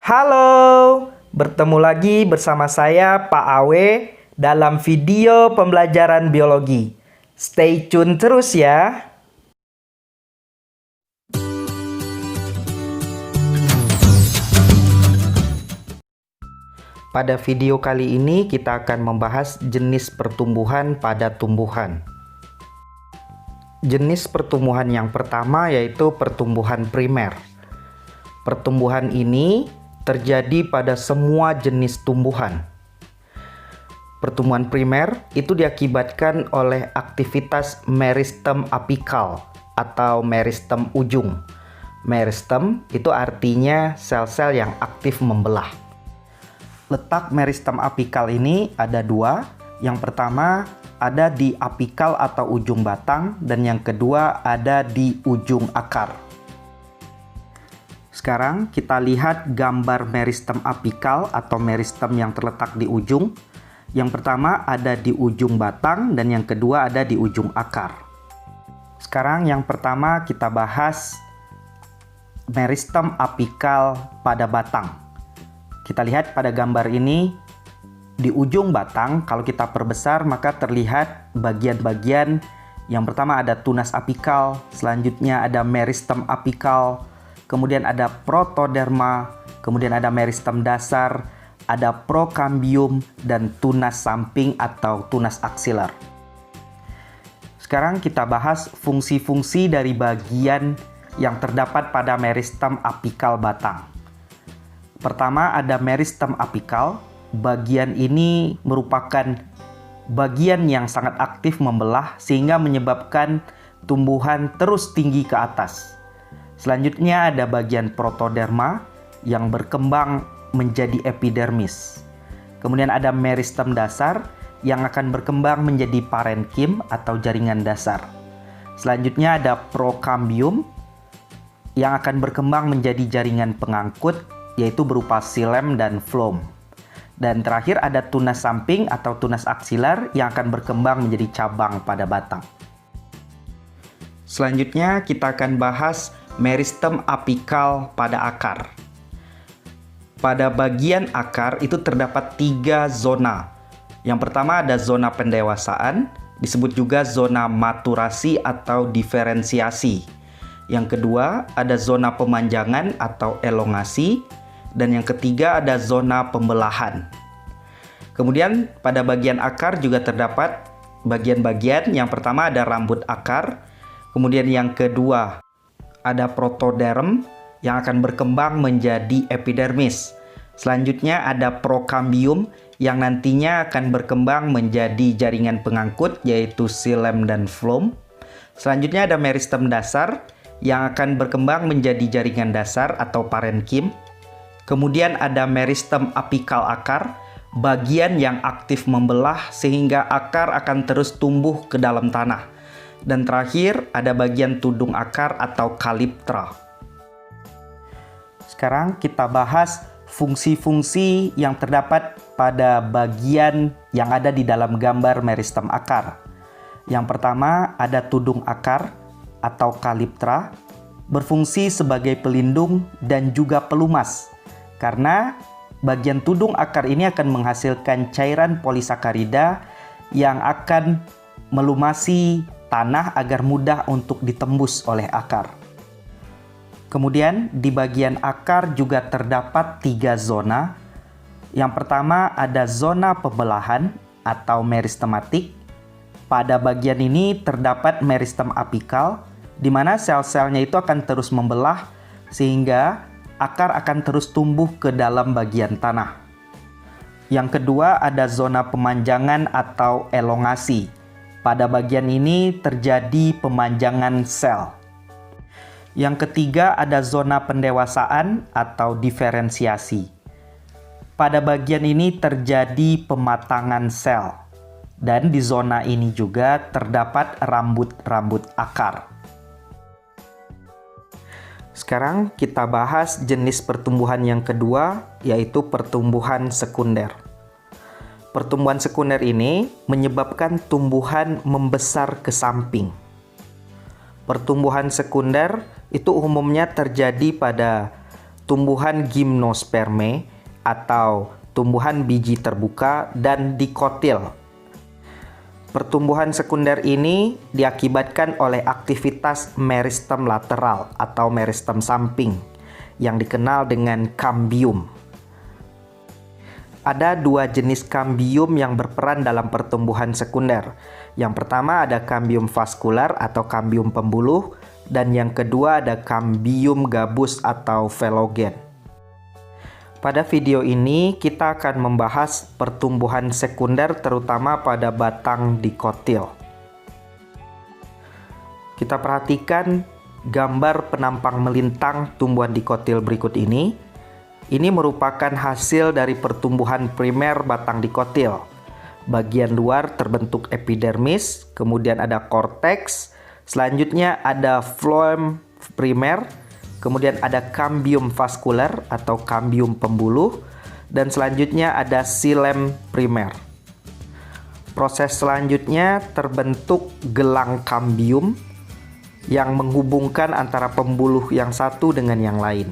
Halo, bertemu lagi bersama saya Pak Awe dalam video pembelajaran biologi. Stay tune terus ya. Pada video kali ini kita akan membahas jenis pertumbuhan pada tumbuhan. Jenis pertumbuhan yang pertama yaitu pertumbuhan primer. Pertumbuhan ini terjadi pada semua jenis tumbuhan. Pertumbuhan primer itu diakibatkan oleh aktivitas meristem apikal atau meristem ujung. Meristem itu artinya sel-sel yang aktif membelah. Letak meristem apikal ini ada dua. Yang pertama ada di apikal atau ujung batang dan yang kedua ada di ujung akar. Sekarang kita lihat gambar meristem apikal atau meristem yang terletak di ujung. Yang pertama ada di ujung batang dan yang kedua ada di ujung akar. Sekarang yang pertama kita bahas meristem apikal pada batang. Kita lihat pada gambar ini di ujung batang kalau kita perbesar maka terlihat bagian-bagian. Yang pertama ada tunas apikal, selanjutnya ada meristem apikal, kemudian ada protoderma, kemudian ada meristem dasar, ada prokambium, dan tunas samping atau tunas aksiler. Sekarang kita bahas fungsi-fungsi dari bagian yang terdapat pada meristem apikal batang. Pertama ada meristem apikal. Bagian ini merupakan bagian yang sangat aktif membelah sehingga menyebabkan tumbuhan terus tinggi ke atas. Selanjutnya ada bagian protoderma yang berkembang menjadi epidermis. Kemudian ada meristem dasar yang akan berkembang menjadi parenkim atau jaringan dasar. Selanjutnya ada prokambium yang akan berkembang menjadi jaringan pengangkut yaitu berupa xilem dan phloem. Dan terakhir ada tunas samping atau tunas aksiler yang akan berkembang menjadi cabang pada batang. Selanjutnya kita akan bahas meristem apikal pada akar. Pada bagian akar itu terdapat 3 zona. Yang pertama ada zona pendewasaan, disebut juga zona maturasi atau diferensiasi. Yang kedua ada zona pemanjangan atau elongasi, dan yang ketiga ada zona pembelahan. Kemudian pada bagian akar juga terdapat bagian-bagian. Yang pertama ada rambut akar, kemudian yang kedua ada protoderm yang akan berkembang menjadi epidermis. Selanjutnya ada prokambium yang nantinya akan berkembang menjadi jaringan pengangkut yaitu xilem dan phloem. Selanjutnya ada meristem dasar yang akan berkembang menjadi jaringan dasar atau parenkim. Kemudian ada meristem apikal akar, bagian yang aktif membelah sehingga akar akan terus tumbuh ke dalam tanah. Dan terakhir ada bagian tudung akar atau kaliptra. Sekarang kita bahas fungsi-fungsi yang terdapat pada bagian yang ada di dalam gambar meristem akar. Yang pertama ada tudung akar atau kaliptra, berfungsi sebagai pelindung dan juga pelumas. Karena bagian tudung akar ini akan menghasilkan cairan polisakarida yang akan melumasi tanah agar mudah untuk ditembus oleh akar. Kemudian di bagian akar juga terdapat 3 zona. Yang pertama ada zona pembelahan atau meristematik. Pada bagian ini terdapat meristem apikal, di mana sel-selnya itu akan terus membelah sehingga akar akan terus tumbuh ke dalam bagian tanah. Yang kedua ada zona pemanjangan atau elongasi. Pada bagian ini terjadi pemanjangan sel. Yang ketiga ada zona pendewasaan atau diferensiasi. Pada bagian ini terjadi pematangan sel. Dan di zona ini juga terdapat rambut-rambut akar. Sekarang kita bahas jenis pertumbuhan yang kedua, yaitu pertumbuhan sekunder. Pertumbuhan sekunder ini menyebabkan tumbuhan membesar ke samping. Pertumbuhan sekunder itu umumnya terjadi pada tumbuhan gimnosperme atau tumbuhan biji terbuka, dan dikotil. Pertumbuhan sekunder ini diakibatkan oleh aktivitas meristem lateral atau meristem samping yang dikenal dengan kambium. Ada dua jenis kambium yang berperan dalam pertumbuhan sekunder. Yang pertama ada kambium vaskular atau kambium pembuluh, dan yang kedua ada kambium gabus atau velogen. Pada video ini kita akan membahas pertumbuhan sekunder terutama pada batang dikotil. Kita perhatikan gambar penampang melintang tumbuhan dikotil berikut ini. Ini merupakan hasil dari pertumbuhan primer batang dikotil. Bagian luar terbentuk epidermis, kemudian ada korteks, selanjutnya ada floem primer, kemudian ada kambium vaskular atau kambium pembuluh, dan selanjutnya ada xilem primer. Proses selanjutnya terbentuk gelang kambium yang menghubungkan antara pembuluh yang satu dengan yang lain.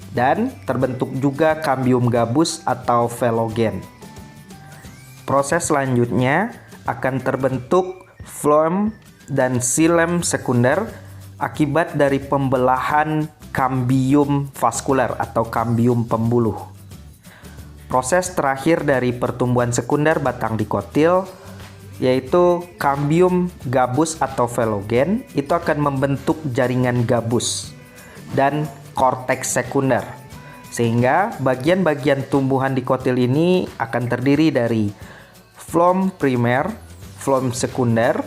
Dan terbentuk juga kambium gabus atau velogen. Proses selanjutnya akan terbentuk floem dan xilem sekunder akibat dari pembelahan kambium vaskular atau kambium pembuluh. Proses terakhir dari pertumbuhan sekunder batang dikotil yaitu kambium gabus atau velogen itu akan membentuk jaringan gabus dan korteks sekunder. Sehingga bagian-bagian tumbuhan dikotil ini akan terdiri dari floem primer, floem sekunder,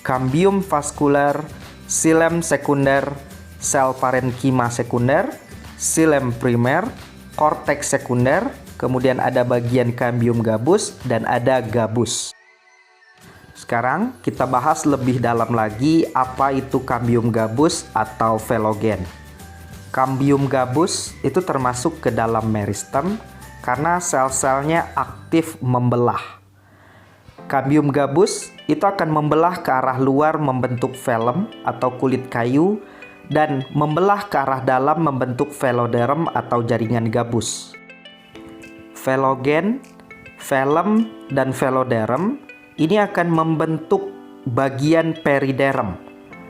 kambium vaskular, xilem sekunder, sel parenkima sekunder, xilem primer, korteks sekunder, kemudian ada bagian kambium gabus dan ada gabus. Sekarang kita bahas lebih dalam lagi apa itu kambium gabus atau velogen. Kambium gabus itu termasuk ke dalam meristem karena sel-selnya aktif membelah. Kambium gabus itu akan membelah ke arah luar membentuk velum atau kulit kayu dan membelah ke arah dalam membentuk veloderm atau jaringan gabus. Velogen, velum, dan veloderm ini akan membentuk bagian periderm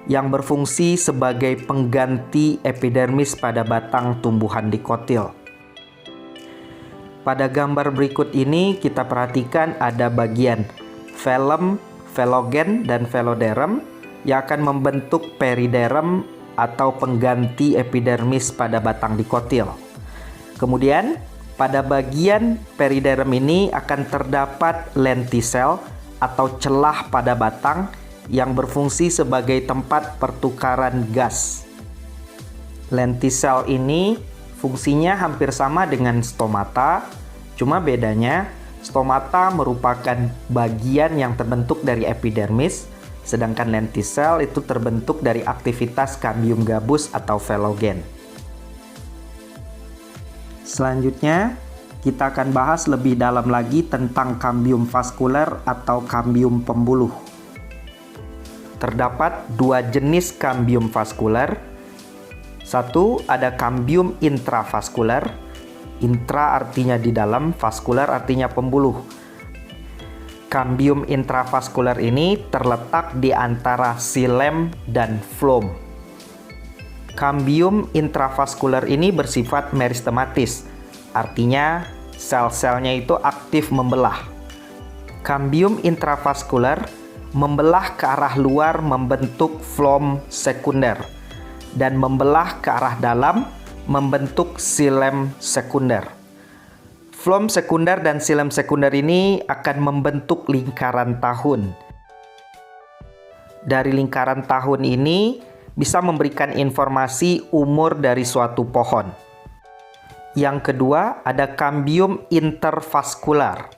yang berfungsi sebagai pengganti epidermis pada batang tumbuhan dikotil. Pada gambar berikut ini kita perhatikan ada bagian velum, velogen, dan veloderm yang akan membentuk periderm atau pengganti epidermis pada batang dikotil. Kemudian pada bagian periderm ini akan terdapat lentisel atau celah pada batang yang berfungsi sebagai tempat pertukaran gas. Lentisel ini fungsinya hampir sama dengan stomata, cuma bedanya stomata merupakan bagian yang terbentuk dari epidermis, sedangkan lentisel itu terbentuk dari aktivitas kambium gabus atau velogen. Selanjutnya, kita akan bahas lebih dalam lagi tentang kambium vaskuler atau kambium pembuluh. Terdapat dua jenis kambium vaskuler. Satu, ada kambium intravaskuler. Intra artinya di dalam, vaskuler artinya pembuluh. Kambium intravaskuler ini terletak di antara xilem dan floem. Kambium intravaskuler ini bersifat meristematis, artinya sel-selnya itu aktif membelah. Kambium intravaskuler membelah ke arah luar membentuk floem sekunder dan membelah ke arah dalam membentuk xilem sekunder. Floem sekunder dan xilem sekunder ini akan membentuk lingkaran tahun. Dari lingkaran tahun ini bisa memberikan informasi umur dari suatu pohon. Yang kedua ada kambium intervaskular.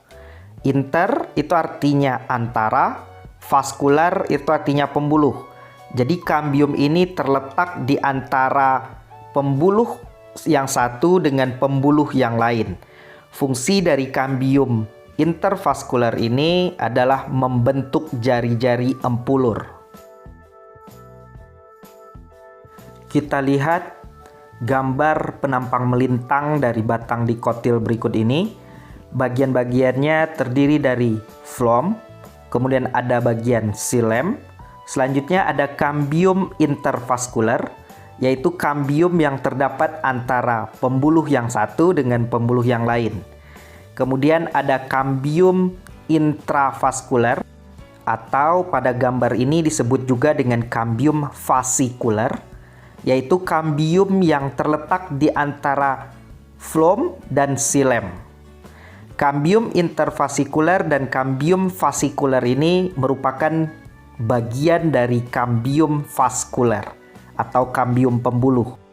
Inter itu artinya antara, vaskular itu artinya pembuluh. Jadi kambium ini terletak di antara pembuluh yang satu dengan pembuluh yang lain. Fungsi dari kambium intervaskular ini adalah membentuk jari-jari empulur. Kita lihat gambar penampang melintang dari batang dikotil berikut ini. Bagian-bagiannya terdiri dari phloem, kemudian ada bagian xilem, selanjutnya ada cambium intervaskular, yaitu cambium yang terdapat antara pembuluh yang satu dengan pembuluh yang lain. Kemudian ada cambium intravaskular, atau pada gambar ini disebut juga dengan cambium fascikular, yaitu cambium yang terletak di antara phloem dan xilem. Cambium intervasikular dan cambium fascikular ini merupakan bagian dari cambium vaskular atau cambium pembuluh.